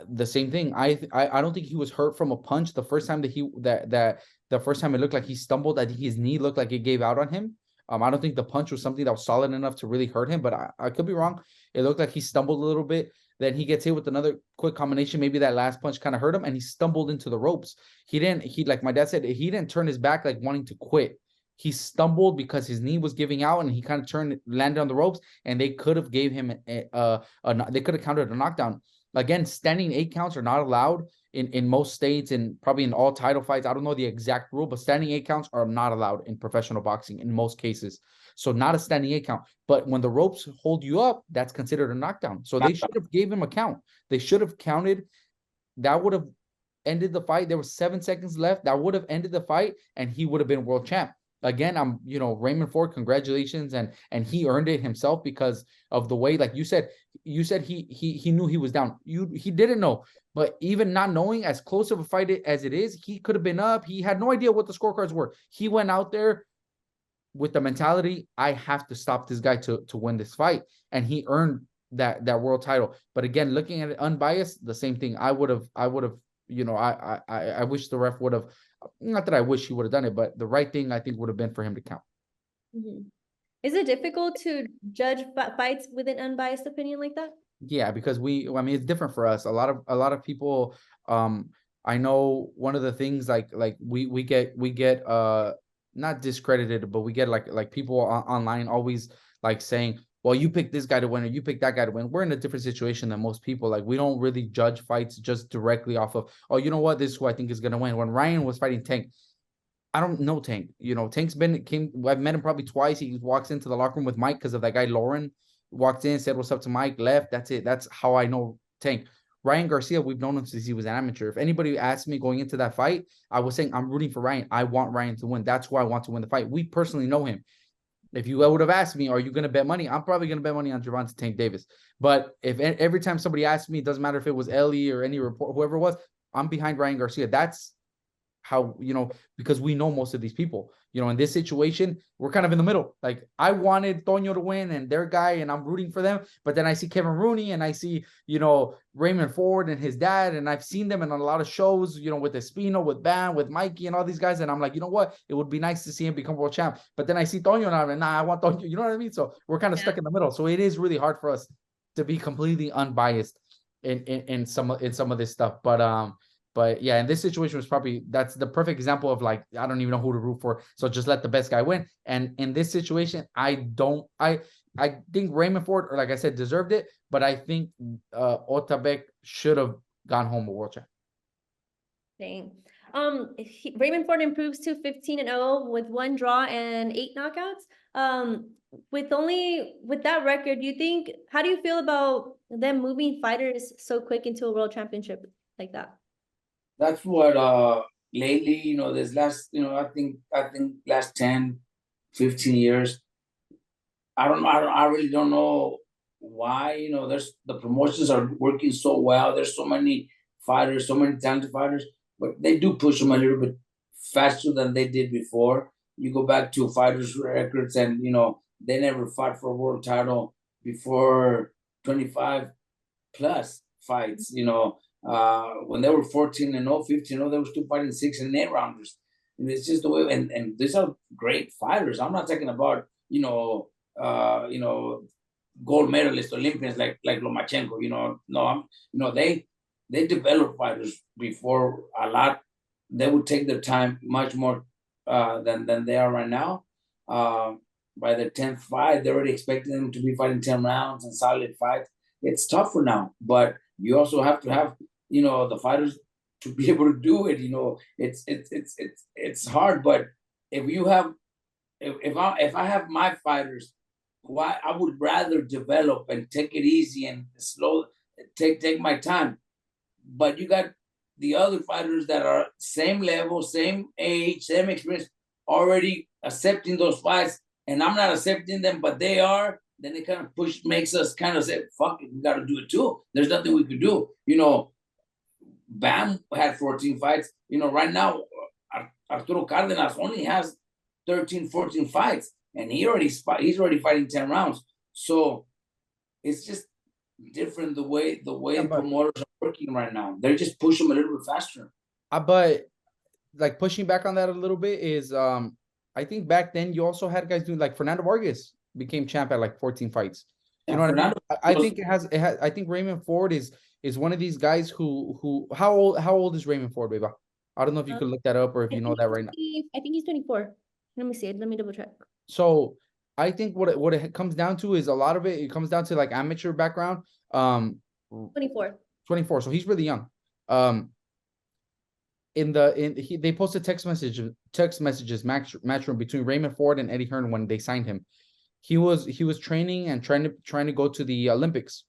the same thing. I don't think he was hurt from a punch the first time that the first time it looked like he stumbled. I think his knee looked like it gave out on him. I don't think the punch was something that was solid enough to really hurt him, but I could be wrong. It looked like he stumbled a little bit. Then he gets hit with another quick combination. Maybe that last punch kind of hurt him, and he stumbled into the ropes. He like my dad said, he didn't turn his back like wanting to quit. He stumbled because his knee was giving out, and he kind of landed on the ropes, and they could have gave him they could have counted a knockdown. Again, standing 8 counts are not allowed in most states and probably in all title fights. I don't know the exact rule, but standing 8 counts are not allowed in professional boxing in most cases. So not a standing 8 count. But when the ropes hold you up, that's considered a knockdown. So they should have gave him a count. They should have counted. That would have ended the fight. There was 7 seconds left. That would have ended the fight, and he would have been world champ. Again, Raymond Ford, congratulations, and he earned it himself because of the way, like you said he knew he was down. He didn't know, but even not knowing, as close of a fight as it is, he could have been up. He had no idea what the scorecards were. He went out there with the mentality, I have to stop this guy to win this fight, and he earned that world title. But again, looking at it unbiased, the same thing. I would have, I wish the ref would have. Not that I wish he would have done it, but the right thing I think would have been for him to count. Mm-hmm. Is it difficult to judge fights with an unbiased opinion like that? Yeah, because it's different for us. A lot of people, I know one of the things like we get not discredited, but we get like people online always like saying, well, you pick this guy to win or you pick that guy to win. We're in a different situation than most people. Like, we don't really judge fights just directly off of, oh, you know what, this is who I think is going to win. When Ryan was fighting Tank, I don't know Tank. Tank's I've met him probably twice. He walks into the locker room with Mike because of that guy Lauren. Walked in, said what's up to Mike, left. That's it. That's how I know Tank. Ryan Garcia, we've known him since he was an amateur. If anybody asked me going into that fight, I was saying I'm rooting for Ryan. I want Ryan to win. That's who I want to win the fight. We personally know him. If you would have asked me, are you going to bet money? I'm probably going to bet money on Gervonta Tank Davis. But if every time somebody asked me, it doesn't matter if it was Ellie or any report, whoever it was, I'm behind Ryan Garcia. That's how, because we know most of these people, in this situation, we're kind of in the middle. Like, I wanted Toño to win and their guy, and I'm rooting for them. But then I see Kevin Rooney and I see, Raymond Ford and his dad, and I've seen them in a lot of shows, with Espino, with Bam, with Mikey and all these guys. And I'm like, you know what? It would be nice to see him become world champ. But then I see Toño and I'm like, nah, I want Toño. You know what I mean? So we're kind of stuck in the middle. So it is really hard for us to be completely unbiased in some of this stuff. But yeah, in this situation that's the perfect example of, like, I don't even know who to root for. So just let the best guy win. And in this situation, I think Raymond Ford, or like I said, deserved it. But I think Otabek should have gone home a world champ. Dang. Raymond Ford improves to 15-0 with 1 draw and 8 knockouts. With that record, how do you feel about them moving fighters so quick into a world championship like that? That's what lately, this last, I think last 10, 15 years, I really don't know why, there's the promotions are working so well. There's so many fighters, so many talented fighters, but they do push them a little bit faster than they did before. You go back to fighters' records and, they never fought for a world title before 25 plus fights, when they were 14-0, 15-0, they were still fighting 6 and 8 rounders. And it's just the way, and these are great fighters. I'm not talking about, gold medalist Olympians like Lomachenko, no, they develop fighters before a lot. They would take their time much more than they are right now. By the 10th fight, they're already expecting them to be fighting 10 rounds and solid fights. It's tougher now, but you also have to have, the fighters to be able to do it. It's hard, but if I have my fighters, I would rather develop and take it easy and slow, take my time. But you got the other fighters that are same level, same age, same experience, already accepting those fights, and I'm not accepting them, but they are. Then it kind of makes us kind of say, fuck it, we got to do it too. There's nothing we could do. Bam had 14 fights. Right now, Arturo Cardenas only has 13, 14 fights. and he's already fighting 10 rounds. So it's just different the way promoters are working right now. They're just pushing him a little bit faster. But like pushing back on that a little bit is I think back then you also had guys doing like Fernando Vargas became champ at like 14 fights. You know what I mean? I think it has I think Raymond Ford is one of these guys who how old is Raymond Ford, baby? I don't know if you could look that up or if you know that right now. I think he's 24. Let me see. Let me double check. So I think what it comes down to is a lot of it comes down to like amateur background. 24. 24. So he's really young. They posted text messages matchroom between Raymond Ford and Eddie Hearn when they signed him. He was training and trying to go to the Olympics.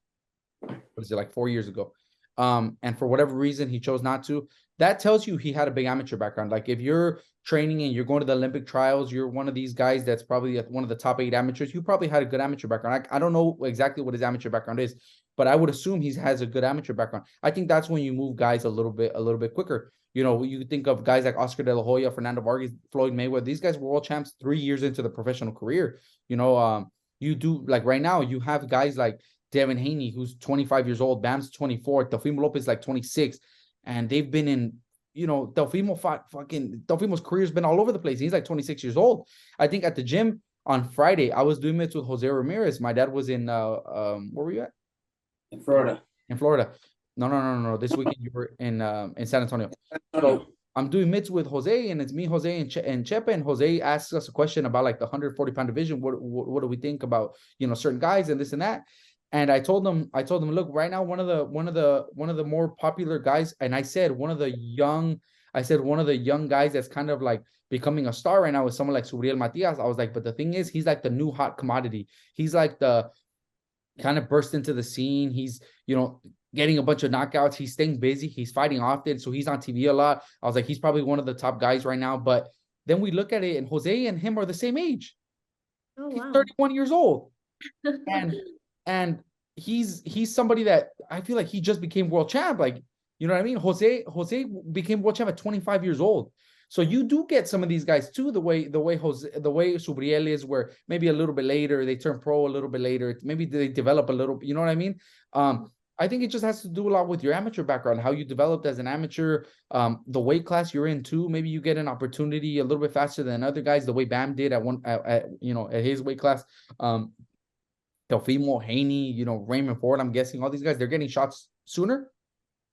Was it like 4 years ago? And for whatever reason he chose not to. That tells you he had a big amateur background. Like if you're training and you're going to the Olympic trials, you're one of these guys that's probably one of the top 8 amateurs. You probably had a good amateur background. I don't know exactly what his amateur background is, but I would assume he has a good amateur background. I think that's when you move guys a little bit quicker. You know, you think of guys like Oscar De La Hoya, Fernando Vargas, Floyd Mayweather. These guys were world champs 3 years into the professional career. You know, you do like right now you have guys like Devin Haney, who's 25 years old, Bam's 24, Teofimo Lopez like 26, and they've been in. You know, Teofimo's career's been all over the place. He's like 26 years old. I think at the gym on Friday, I was doing mitts with Jose Ramirez. My dad was in where were you at? In Florida. In Florida. No. This weekend you were in San Antonio. So I'm doing mitts with Jose, and it's me, Jose, and Chepe. And Jose asks us a question about like the 140-pound division. What do we think about, you know, certain guys and this and that? And I told them, look, right now, one of the more popular guys, and I said one of the young guys that's kind of like becoming a star right now is someone like Subriel Matias. I was like, but the thing is, he's like the new hot commodity. He's like the kind of burst into the scene. He's, you know, getting a bunch of knockouts. He's staying busy. He's fighting often, so he's on TV a lot. I was like, he's probably one of the top guys right now. But then we look at it, and Jose and him are the same age. Oh, he's wow. 31 years old, and he's somebody that I feel like he just became world champ. Like, you know what I mean? Jose became world champ at 25 years old. So you do get some of these guys too, the way Subriel is, where maybe a little bit later they turn pro, a little bit later maybe they develop a little. You know what I mean? I think it just has to do a lot with your amateur background, how you developed as an amateur, the weight class you're in too. Maybe you get an opportunity a little bit faster than other guys, the way Bam did at his weight class. Teofimo, Haney, you know, Raymond Ford, I'm guessing all these guys, they're getting shots sooner.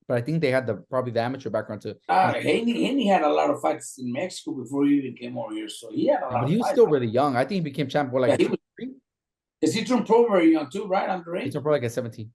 But I think they had probably the amateur background too. Haney had a lot of fights in Mexico before he even came over here, so he had a lot. But he was still really young. I think he became champ for like. Yeah, because he turned pro very young too, right? Underage. He turned pro like at 17.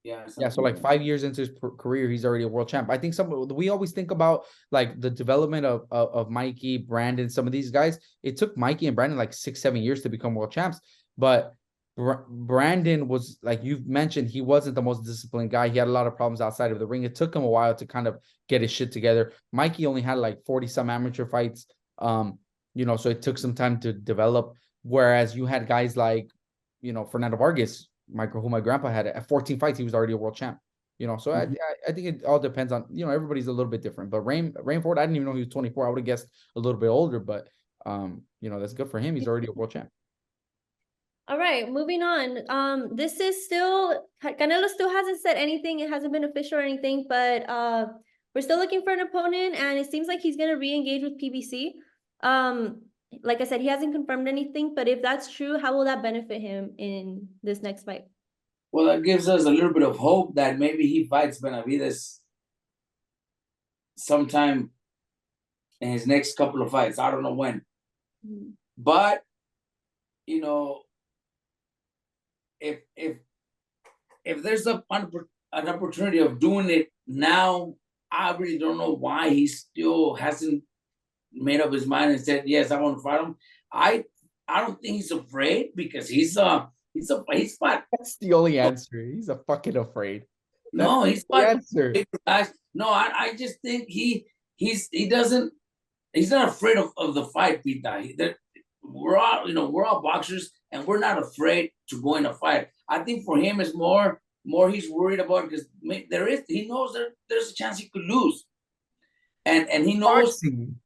Yeah. Yeah, so like 5 years into his career, he's already a world champ. I think we always think about like the development of Mikey, Brandon, some of these guys. It took Mikey and Brandon like 6-7 years to become world champs, but Brandon was, like you've mentioned, he wasn't the most disciplined guy. He had a lot of problems outside of the ring. It took him a while to kind of get his shit together. Mikey only had like 40 some amateur fights. You know, so it took some time to develop. Whereas you had guys like, you know, Fernando Vargas, who my grandpa had at 14 fights, he was already a world champ. You know, so I think it all depends on, you know, everybody's a little bit different. But Raymond, I didn't even know he was 24. I would have guessed a little bit older, but you know, that's good for him. He's already a world champ. All right, moving on. This is still, Canelo still hasn't said anything. It hasn't been official or anything, but we're still looking for an opponent, and it seems like he's going to re-engage with PBC. Like I said, he hasn't confirmed anything, but if that's true, how will that benefit him in this next fight? Well, that gives us a little bit of hope that maybe he fights Benavides sometime in his next couple of fights. I don't know when. But, you know, if there's an opportunity of doing it now, I really don't know why he still hasn't made up his mind and said, yes, I want to fight him. I don't think he's afraid, because he's fought. That's the only answer. He's a fucking afraid. No, he's fought bigger guys. No, I just think he's not afraid of the fight, Pita. We're all boxers, and we're not afraid to go in a fight. I think for him it's more he's worried about, because he knows that there's a chance he could lose, and he knows. Boxing.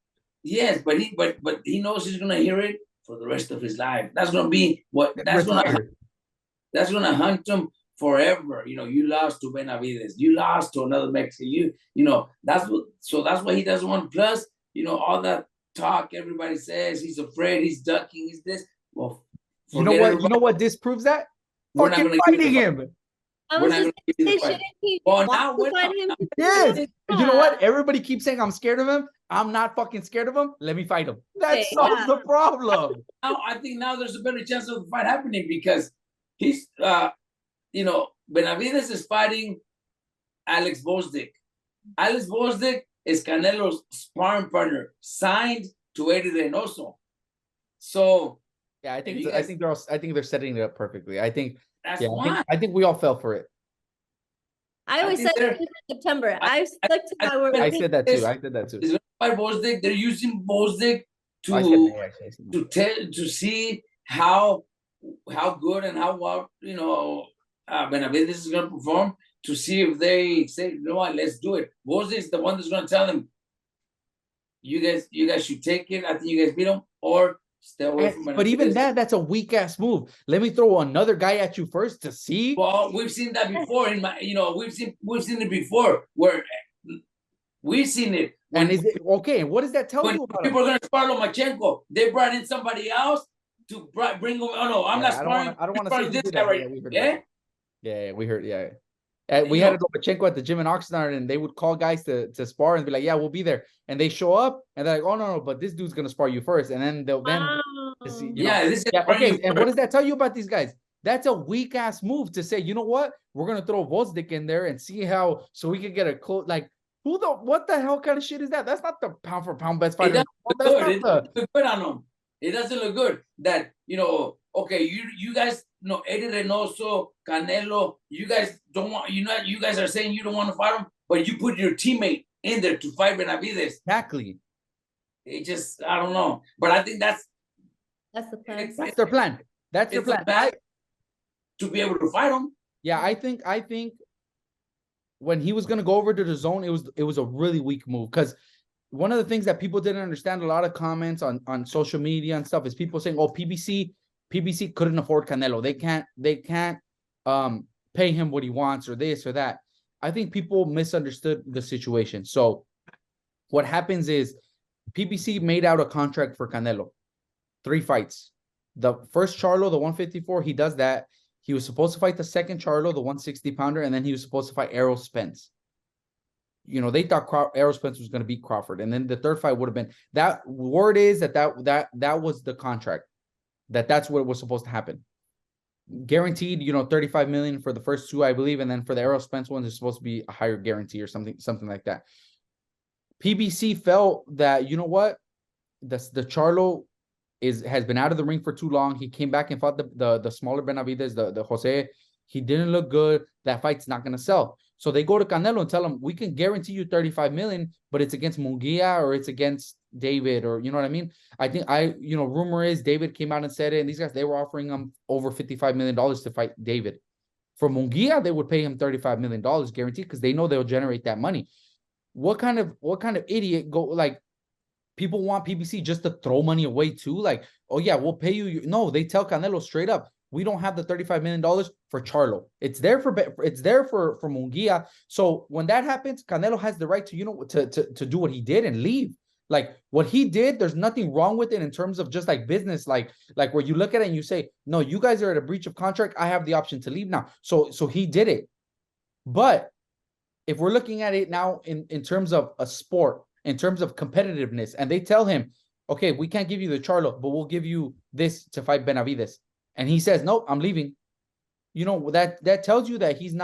Yes, but he knows he's gonna hear it for the rest of his life. That's gonna be what Retire. that's gonna hunt him forever. You know, you lost to Benavides, you lost to another Mexican. You know, that's what he doesn't want. Plus, you know, all that talk everybody says, he's afraid, he's ducking, he's this. Well, You know what? You know what disproves that? We're not Fucking gonna fighting him. I We're was not just gonna give you gonna the say, fight. shouldn't he Well, want now to we're fight not- him? Yes. You know what? Everybody keeps saying I'm scared of him. I'm not fucking scared of him. Let me fight him. That Okay, solves yeah. the problem. Now I think now there's a better chance of the fight happening because he's you know, Benavides is fighting Alex Bosdick. Alex Bosdick is Canelo's sparring partner, signed to Eddie Reynoso. So Yeah, I think you I guys- think they're setting it up perfectly. I think that's yeah, why. I think we all fell for it. I always think said they're- it in September. I stuck to my word. I said that too. I said that too. He's gonna fight Bosdick. They're using Bosdick I said to May, actually. I said May. to see how good and how well, you know, Benavides is gonna perform, to see if they say, you know what, let's do it. Bosdick is the one that's gonna tell them, you guys should take it. I think you guys beat him, or stay away from Benavides. But even that's a weak ass move. Let me throw another guy at you first to see. Well, we've seen that before in my, you know, we've seen it before where we've seen it. And is it okay? What does that tell When you about people him? are gonna spar Lomachenko, they brought in somebody else to bring him. Oh no, I'm not sparring. I don't want to sparring say this guy right. we heard Yeah. about yeah, we heard. Yeah. We had a Lomachenko at the gym in Oxnard, and they would call guys to spar and be like, "Yeah, we'll be there." And they show up, and they're like, "Oh no, but this dude's gonna spar you first," and then they'll see, This is okay. And what does that tell you about these guys? That's a weak ass move to say, you know what? We're gonna throw Vozdik in there and see how, so we can get a close. Like, what the hell kind of shit is that? That's not the pound for pound best fighter. It doesn't look good on him. It doesn't look good that, you know, okay, you guys, you know, Eddie Reynoso, Canelo, you guys don't want, you know, you guys are saying you don't want to fight him, but you put your teammate in there to fight Benavides. Exactly. It just, I don't know, but I think that's the plan. That's their plan. That's their plan. To be able to fight him. Yeah, I think when he was gonna go over to the zone, it was a really weak move, because one of the things that people didn't understand, a lot of comments on social media and stuff, is people saying, "Oh, PBC couldn't afford Canelo. They can't pay him what he wants, or this or that." I think people misunderstood the situation. So what happens is PBC made out a contract for Canelo, 3 fights. The first Charlo, the 154, he does that. He was supposed to fight the second Charlo, the 160 pounder, and then he was supposed to fight Errol Spence. You know, they thought Errol Spence was going to beat Crawford, and then the third fight would have been, that word is that was the contract, that's what was supposed to happen. Guaranteed, you know, 35 million for the first 2, I believe, and then for the Errol Spence one, there's supposed to be a higher guarantee or something like that. PBC felt that, you know what, the Charlo has been out of the ring for too long. He came back and fought the smaller Benavides, the Jose. He didn't look good. That fight's not going to sell. So they go to Canelo and tell him, we can guarantee you 35 million, but it's against Munguia or it's against David, or you know what I mean? I think rumor is David came out and said it, and these guys, they were offering him over $55 million to fight David. For Munguia, they would pay him $35 million guaranteed, because they know they'll generate that money. What kind of idiot people want PBC just to throw money away too? Like, oh yeah, we'll pay you. No, they tell Canelo straight up, we don't have the $35 million for Charlo. It's there for Munguia. So when that happens, Canelo has the right to, to do what he did and leave. Like what he did, there's nothing wrong with it in terms of just like business, like where you look at it and you say, no, you guys are at a breach of contract. I have the option to leave now. So he did it. But if we're looking at it now in terms of a sport, in terms of competitiveness, and they tell him, okay, we can't give you the Charlo, but we'll give you this to fight Benavides. And he says, nope, I'm leaving. You know, that tells you that he's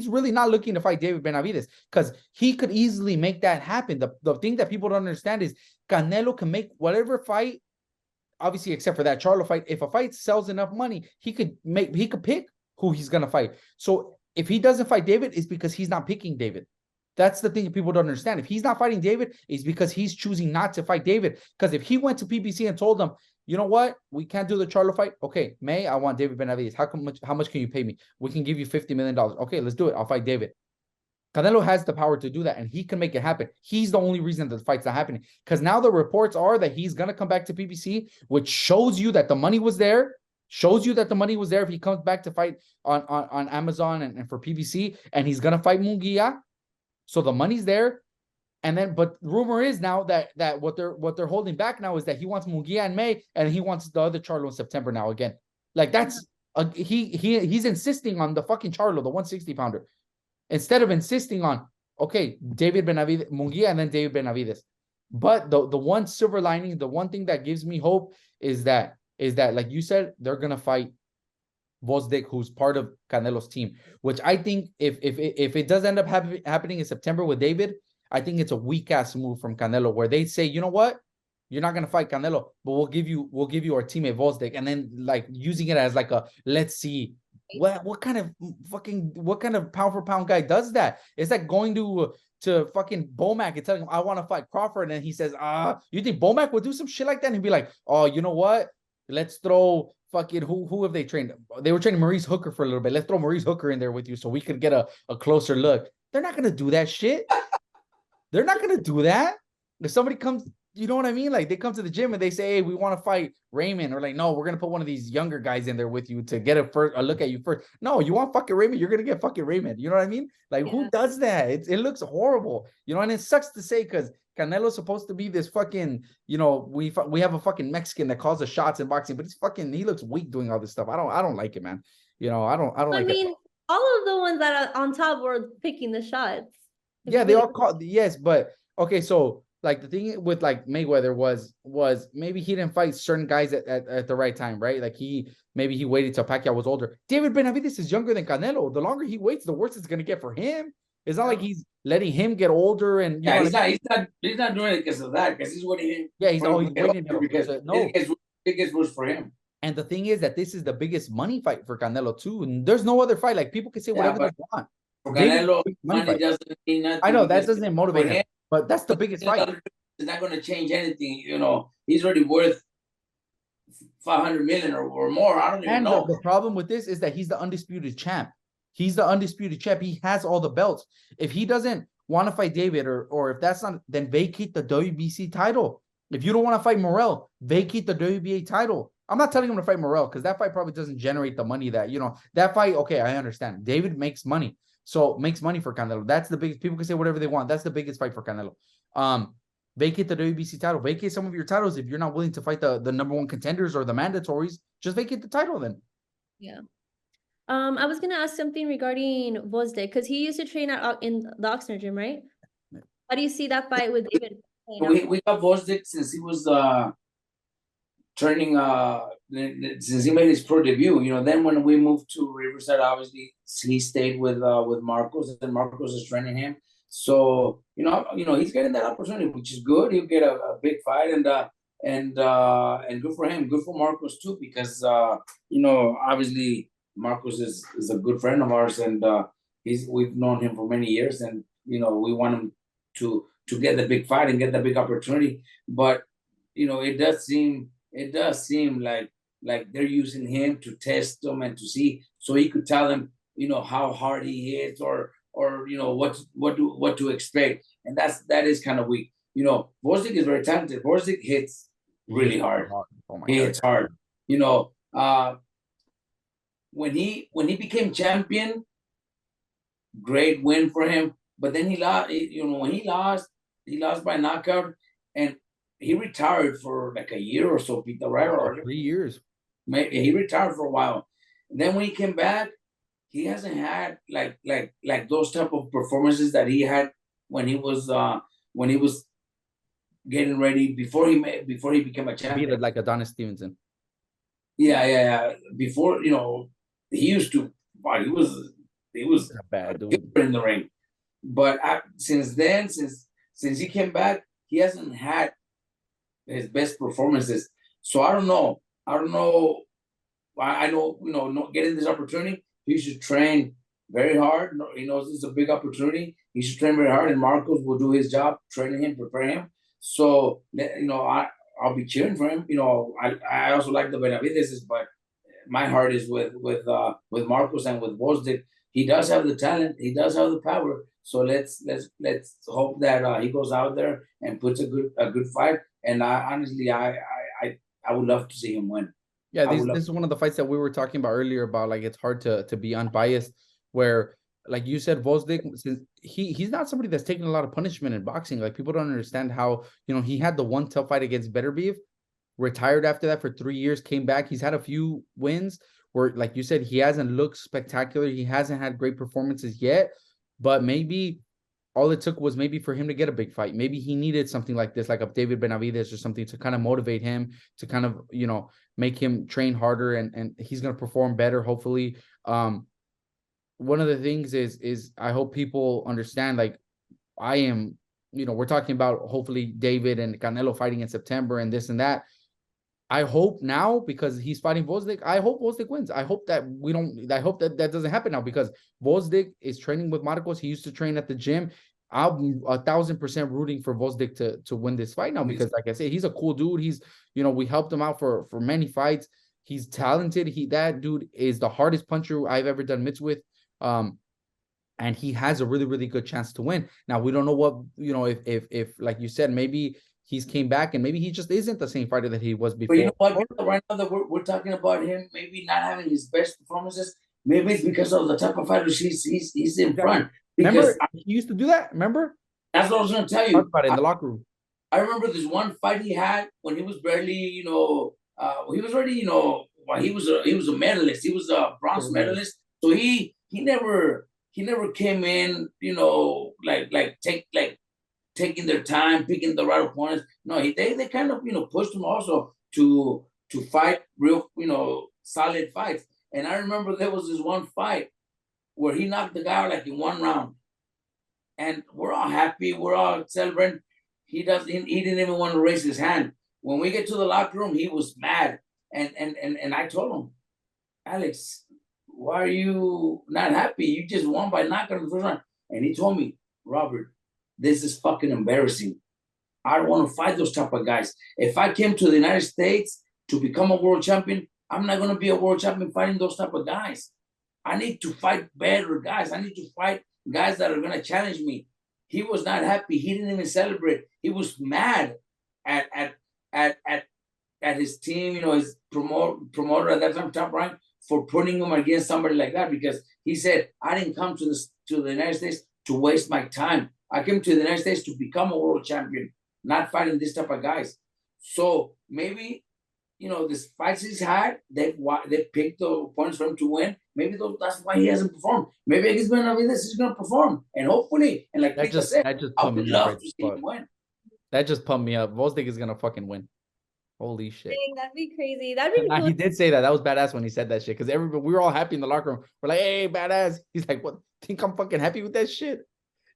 really not looking to fight David Benavides, because he could easily make that happen. The thing that people don't understand is Canelo can make whatever fight, obviously, except for that Charlo fight. If a fight sells enough money, he could pick who he's going to fight. So if he doesn't fight David, it's because he's not picking David. That's the thing that people don't understand. If he's not fighting David, it's because he's choosing not to fight David. Because if he went to PBC and told them, you know what, we can't do the Charlo fight. Okay, May, I want David Benavides. How much can you pay me? We can give you $50 million. Okay, let's do it. I'll fight David. Canelo has the power to do that, and he can make it happen. He's the only reason that the fight's not happening. Because now the reports are that he's going to come back to PBC, which shows you that the money was there. Shows you that the money was there if he comes back to fight on Amazon and for PBC, and he's going to fight Munguia. So the money's there. And then, but rumor is now that what they're holding back now is that he wants Munguia in May, and he wants the other Charlo in September now again. Like that's he's insisting on the fucking Charlo, the 160 pounder. Instead of insisting on, okay, David Benavidez, Munguia, and then David Benavidez. But the one silver lining, the one thing that gives me hope is that, like you said, they're going to fight Vosdick, who's part of Canelo's team, which I think if it does end up happening in September with David, I think it's a weak-ass move from Canelo where they say, you know what? You're not going to fight Canelo, but we'll give you our teammate Vosdick, and then like using it as like a, let's see, what kind of pound for pound guy does that? It's like going to fucking Bomac and telling him I want to fight Crawford, and he says, you think Bomac would do some shit like that? And he'd be like, oh, you know what? Let's throw fucking who have they trained? They were training Maurice Hooker for a little bit. Let's throw Maurice Hooker in there with you so we could get a closer look. They're not gonna do that shit. They're not gonna do that. If somebody comes, you know what I mean? Like they come to the gym and they say, hey, we want to fight Raymond, or like, no, we're gonna put one of these younger guys in there with you to get a look at you first. No, you want fucking Raymond, you're gonna get fucking Raymond. You know what I mean? Like who does that? It looks horrible, you know. And it sucks to say because Canelo's supposed to be this fucking, you know, we have a fucking Mexican that calls the shots in boxing, but he looks weak doing all this stuff. I don't like it, man. You know, I don't like it. I mean, all of the ones that are on top were picking the shots. Yeah, they all called, yes, but okay, so like the thing with like Mayweather was maybe he didn't fight certain guys at the right time, right? Like maybe he waited till Pacquiao was older. David Benavidez is younger than Canelo. The longer he waits, the worse it's gonna get for him. It's not like he's letting him get older, and he's not doing it because of that, because he's waiting. Yeah, he's always waiting because it gets worse for him. And the thing is that this is the biggest money fight for Canelo too, and there's no other fight. Like people can say whatever they want. For Canelo, money doesn't mean nothing. I know that doesn't motivate him, but that's the biggest fight. It's not going to change anything. You know, he's already worth 500 million or more. I don't even know. The problem with this is that he's the undisputed champ. He's the undisputed champ. He has all the belts. If he doesn't want to fight David, or if that's not, then vacate the WBC title. If you don't want to fight Morrell, vacate the WBA title. I'm not telling him to fight Morrell because that fight probably doesn't generate the money that, you know, that fight. Okay, I understand. David makes money. So makes money for Canelo. That's the biggest. People can say whatever they want. That's the biggest fight for Canelo. Vacate the WBC title. Vacate some of your titles if you're not willing to fight the number one contenders or the mandatories. Just vacate the title then. Yeah. I was gonna ask something regarding Vosdick because he used to train in the Oxnard gym, right? How do you see that fight with David? We got Vosdick since he was training. Since he made his pro debut, you know. Then when we moved to Riverside, obviously he stayed with Marcos, and Marcos is training him. So you know he's getting that opportunity, which is good. He'll get a big fight, and good for him, good for Marcos too, because you know, obviously Marcos is a good friend of ours, and we've known him for many years, and you know we want him to get the big fight and get the big opportunity. But you know, it does seem like they're using him to test him and to see, so he could tell them, you know, how hard he hits, or you know what to expect, and that is kind of weak. You know, Vosdick is very talented. Vosdick hits really hard. He hits hard. You know, when he became champion, great win for him. But then he lost. You know, when he lost by knockout, and he retired for like a year or so, Peter, right? Or 3 years. He retired for a while. And then when he came back, he hasn't had like those type of performances that he had when he was getting ready before he became a champion. Beat like Adonis Stevenson. Yeah. Before, you know, he used to. Wow, he was a bad dude in the ring. But since then, since he came back, he hasn't had his best performances. So I don't know. I know, you know, not getting this opportunity, he should train very hard. He knows it's a big opportunity. He should train very hard, and Marcos will do his job, training him, prepare him. So, you know, I'll be cheering for him. You know, I also like the Benavidez's, but my heart is with Marcos and with Vosdick. he does have the talent. He does have the power. So let's hope that he goes out there and puts a good fight. And honestly, I would love to see him win. Yeah, this is one of the fights that we were talking about earlier about like it's hard to be unbiased, where like you said, Vosdik, since he's not somebody that's taking a lot of punishment in boxing. Like people don't understand how, he had the one tough fight against Beterbiev, retired after that for 3 years, came back. He's had a few wins where, like you said, he hasn't looked spectacular. He hasn't had great performances yet, but maybe all it took was maybe for him to get a big fight. Maybe he needed something like this, like a David Benavidez or something to kind of motivate him, to kind of, make him train harder, and he's going to perform better, hopefully. One of the things is I hope people understand, like I am, we're talking about hopefully David and Canelo fighting in September and this and that. I hope now, because he's fighting Vosdik, I hope Vosdik wins. I hope that that doesn't happen now, because Vosdik is training with Marcos. He used to train at the gym. I'm 1,000% rooting for Vosdik to win this fight now, because like I said, he's a cool dude. He's, we helped him out for many fights. He's talented. That dude is the hardest puncher I've ever done mitts with. And he has a really, really good chance to win. Now, we don't know what, if like you said, maybe he's came back and maybe he just isn't the same fighter that he was before. But you know what? Right now that we're talking about him maybe not having his best performances, maybe it's because of the type of fighter he's in front. Remember, he used to do that. Remember? That's what I was going to tell you. Talk about it in the locker room. I remember this one fight he had when he was barely, he was already, he was a medalist. He was a bronze medalist. So he never came in, taking their time, picking the right opponents. No, they kind of, pushed him also to fight real, solid fights. And I remember there was this one fight where he knocked the guy out like in one round. And we're all happy, we're all celebrating. He didn't even want to raise his hand. When we get to the locker room, he was mad. And I told him, Alex, why are you not happy? You just won by knockout in the first round. And he told me, Robert, this is fucking embarrassing. I don't want to fight those type of guys. If I came to the United States to become a world champion, I'm not going to be a world champion fighting those type of guys. I need to fight better guys. I need to fight guys that are going to challenge me. He was not happy. He didn't even celebrate. He was mad at his team, his promoter at that time, Top Rank, for putting him against somebody like that, because he said, I didn't come to the United States to waste my time. I came to the United States to become a world champion, not fighting this type of guys. So maybe, this fights he's had, they picked the opponents for him to win. Maybe that's why he hasn't performed. Maybe against Benavidez he's going to perform. And hopefully, and like I said, I would love to see him win. That just pumped me up. Vosdik is going to fucking win. Holy shit. Dang, that'd be crazy. That'd be cool. He did say that. That was badass when he said that shit. Because we were all happy in the locker room. We're like, hey, badass. He's like, what? Think I'm fucking happy with that shit?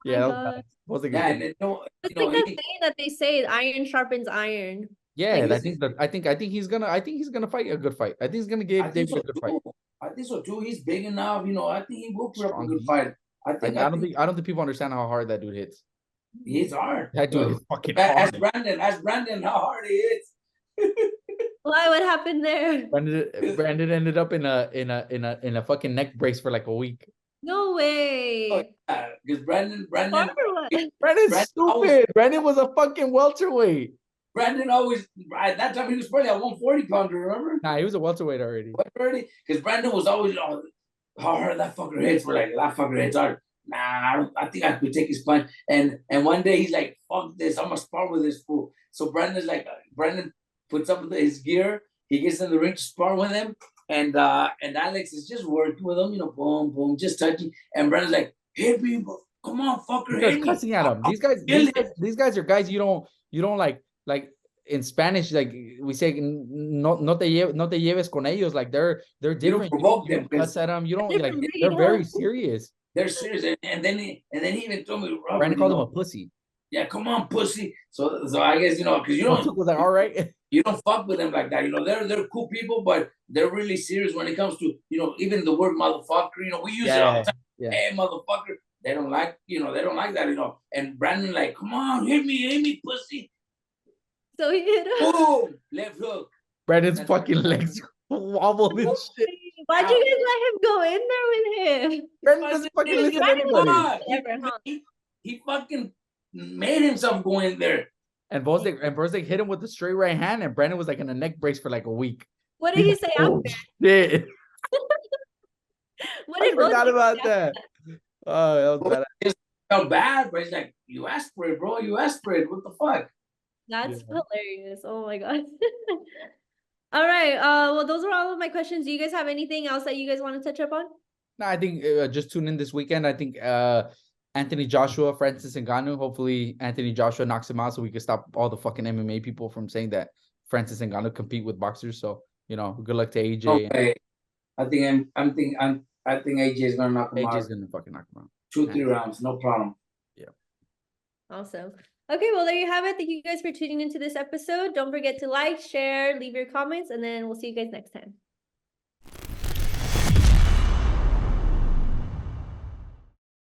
Yeah, that was badass. It's like that saying that they say, iron sharpens iron. Yeah, like, I think he's gonna fight a good fight. I think he's gonna give David a good fight. I think so too. He's big enough, I think he will put up a good fight. I don't think people understand how hard that dude hits. He's hard. That dude is fucking hard. Ask Brandon how hard he hits. Why? What happened there? Brandon ended up in a fucking neck brace for like a week. No way. Because Brandon's stupid. Brandon was a fucking welterweight. Brandon always, at that time, he was probably a 140-pounder, remember? Nah, he was a welterweight already. Because Brandon was always, how hard that fucker hits. We're like, that fucker hits hard. Nah, I think I could take his punch. And one day he's like, fuck this, I'm going to spar with this fool. So Brandon puts up his gear. He gets in the ring to spar with him. And Alex is just working with him, boom, boom, just touching. And Brandon's like, hit me, come on, fucker, hit me. Cussing at him. These guys are guys you don't like in Spanish, like we say, no te lleves con ellos. Like they're different. You don't cuss at them. You don't like. They're very serious. They're serious, and then he even told me, Robert, Brandon called him a pussy. Yeah, come on, pussy. So I guess because you don't was like, all right. You don't fuck with them like that. They're cool people, but they're really serious when it comes to even the word motherfucker. We use it all the time. Yeah. Hey, motherfucker. They don't like they don't like that. And Brandon like, come on, hit me, pussy. So he hit him. Boom, left hook. Brandon's fucking legs wobbled and shit. Why'd you guys let him go in there with him? Brandon doesn't fucking listen to anybody. He fucking made himself go in there. And Bozek hit him with the straight right hand, and Brandon was like in a neck brace for like a week. What did he say after? Shit. What did I forgot Bozek about say that. Oh, that was bad. It felt bad, but he's like, you asked for it, bro. You asked for it. What the fuck? That's hilarious. Oh my god. All right. Well, those are all of my questions. Do you guys have anything else that you guys want to touch up on? No, I think just tune in this weekend. I think Anthony Joshua, Francis Ngannou. Hopefully, Anthony Joshua knocks him out so we can stop all the fucking MMA people from saying that Francis Ngannou compete with boxers. So, you know, good luck to AJ. Okay. I think AJ is gonna knock him out. AJ's gonna fucking knock him out. 2-3 rounds, no problem. Yeah. Awesome. Okay, well, there you have it. Thank you guys for tuning into this episode. Don't forget to like, share, leave your comments, and then we'll see you guys next time.